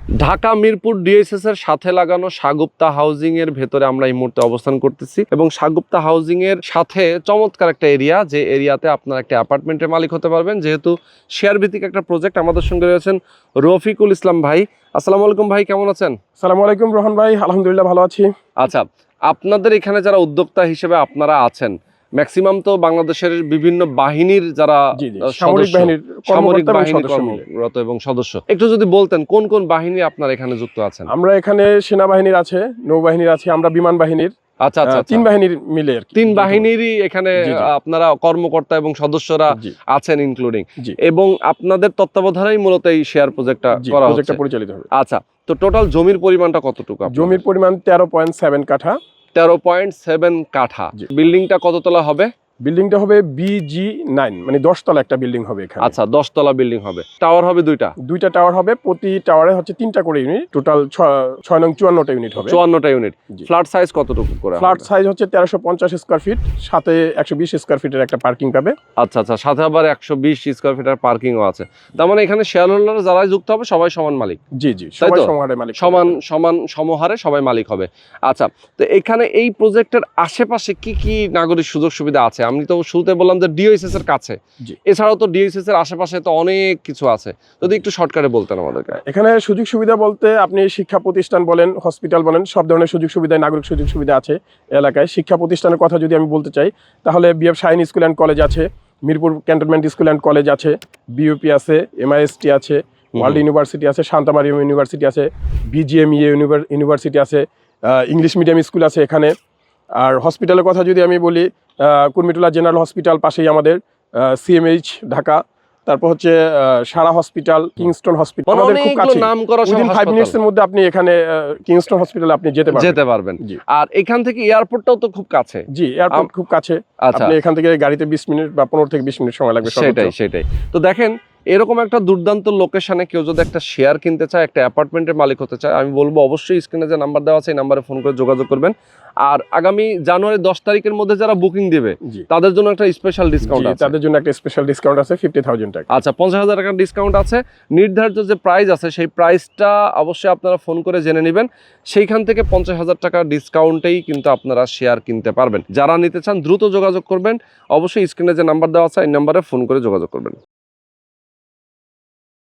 Dhaka Mirpur DSS এর সাথে লাগানো সাগুপ্তা হাউজিং এর ভেতরে আমরা এই মুহূর্তে অবস্থান করতেছি এবং সাগুপ্তা হাউজিং এর সাথে চমৎকার একটা এরিয়া, যে এরিয়াতে আপনার একটা অ্যাপার্টমেন্টের মালিক হতে পারবেন। যেহেতু শেয়ার ভিত্তিক একটা প্রজেক্ট, আমাদের সঙ্গে রয়েছেন রফিকুল ইসলাম ভাই। আসসালামু আলাইকুম ভাই, কেমন আছেন? আসসালামু আলাইকুম রোহন ভাই, আলহামদুলিল্লাহ ভালো আছি। আচ্ছা, আপনাদের এখানে যারা উদ্যোক্তা হিসেবে আপনারা আছেন, ম্যাক্সিমাম তো বাংলাদেশের বিভিন্ন বাহিনীর যারা সামরিক বাহিনীর কর্মরত এবং সদস্য, একটু যদি বলতেন কোন কোন বাহিনী আপনার এখানে যুক্ত আছেন? আমরা এখানে সেনাবাহিনীর আছে, নৌবাহিনীর আছে, আমরা বিমান বাহিনীর, আচ্ছা আচ্ছা, তিন বাহিনীর মিলে তিন বাহিনীরই এখানে আপনারা কর্মকর্তা এবং সদস্যরা আছেন ইনক্লুডিং, এবং আপনাদের তত্ত্বাবধানেই মূলত এই শেয়ার প্রজেক্টটা করা হচ্ছে, পরিচালিত হবে। আচ্ছা, তো টোটাল জমির পরিমাণটা কতটুকু? জমির পরিমাণ 13.7 কাঠা। 13.7 কাঠা। বিল্ডিংটা কততলা হবে? বিল্ডিংটা হবে BG9, মানে 10 তলা একটা বিল্ডিং হবে এখানে। আচ্ছা, 10 তলা বিল্ডিং হবে। টাওয়ার হবে দুইটা টাওয়ার হবে, প্রতি টাওয়ারে হচ্ছে 3টা করে ইউনিট, টোটাল 6 নং 54টা ইউনিট হবে। 54টা ইউনিট। ফ্ল্যাট সাইজ কতটুকু করে? ফ্ল্যাট সাইজ হচ্ছে 1350 স্কয়ার ফিট, সাথে 120 স্কয়ার ফিটের একটা পার্কিং পাবে। আচ্ছা আচ্ছা, সাথে আবার 120 স্কয়ার ফিটের পার্কিংও আছে। তার মানে এখানে শেয়ার হোল্ডার যারা যুক্ত হবে সবাই সমান মালিক? জি, সবাই সমহারে মালিক, সমহারে সবাই মালিক হবে। আচ্ছা, তো এখানে এই প্রজেক্টের আশেপাশে কি কি নাগরিক সুযোগ সুবিধা আছে? আমি তো শুরুতে বললাম যে ডিওএসএস এর কাছে, এছাড়াও তো ডিওএসএস এর আশেপাশে তো অনেক কিছু আছে, যদি একটু শর্টকাটে বলতেন আমাদেরকে। এখানে সুযোগ সুবিধা বলতে আপনি শিক্ষা প্রতিষ্ঠান বলেন, হসপিটাল বলেন, সব ধরনের সুযোগ সুবিধা, নাগরিক সুযোগ সুবিধা আছে এলাকায়। শিক্ষা প্রতিষ্ঠানের কথা যদি আমি বলতে চাই, তাহলে BF Shaheen school and college আছে, Mirpur cantonment school and college আছে, বিইউপি আছে, MIST আছে, ওয়ার্ল্ড ইউনিভার্সিটি আছে, শান্তা মারিয়াম ইউনিভার্সিটি আছে, BGMEA ইউনিভার্সিটি আছে, ইংলিশ মিডিয়াম স্কুল আছে এখানে। আর হসপিটালের কথা যদি আমি বলি, কুর্মিটোলা জেনারেল হসপিটাল পাশেই আমাদের, CMH ঢাকা, তারপর হচ্ছে সারা হসপিটাল, কিংস্টন হসপিটাল, আমাদের খুব কাছে, উইদিন 5 মিনিটসের মধ্যে আপনি এখানে কিংস্টন হসপিটালে আপনি যেতে পারবেন। আর এখান থেকে এয়ারপোর্টটাও তো খুব কাছে। জি, এয়ারপোর্ট খুব কাছে। আপনি এখান থেকে গাড়িতে 20 মিনিট বা 15 থেকে 20 মিনিট সময় লাগবে। সেটাই। তো দেখেন, এরকম একটা দুর্দান্ত লোকেশনে কেউ যদি একটা শেয়ার কিনতে চায়, একটা অ্যাপার্টমেন্টের মালিক হতে চায়, আমি বলবো অবশ্যই স্ক্রিনে যে নাম্বার দেওয়া আছে এই নাম্বারে ফোন করে যোগাযোগ করবেন। আর আগামী জানুয়ারি 10 তারিখের মধ্যে যারা বুকিং দেবে তাদের জন্য একটা স্পেশাল ডিসকাউন্ট আছে। তাদের জন্য একটা স্পেশাল ডিসকাউন্ট আছে 50,000 টাকা। আচ্ছা, 50,000 টাকার ডিসকাউন্ট আছে। নির্ধারিত যে প্রাইস আছে সেই প্রাইসটা অবশ্যই আপনারা ফোন করে জেনে নেবেন। সেইখান থেকে 50,000 টাকা ডিসকাউন্টেই কিন্তু আপনারা শেয়ার কিনতে পারবেন। যারা নিতে চান দ্রুত যোগাযোগ করবেন। অবশ্যই স্ক্রিনে যে নাম্বার দেওয়া আছে এই নাম্বারে ফোন করে যোগাযোগ করবেন।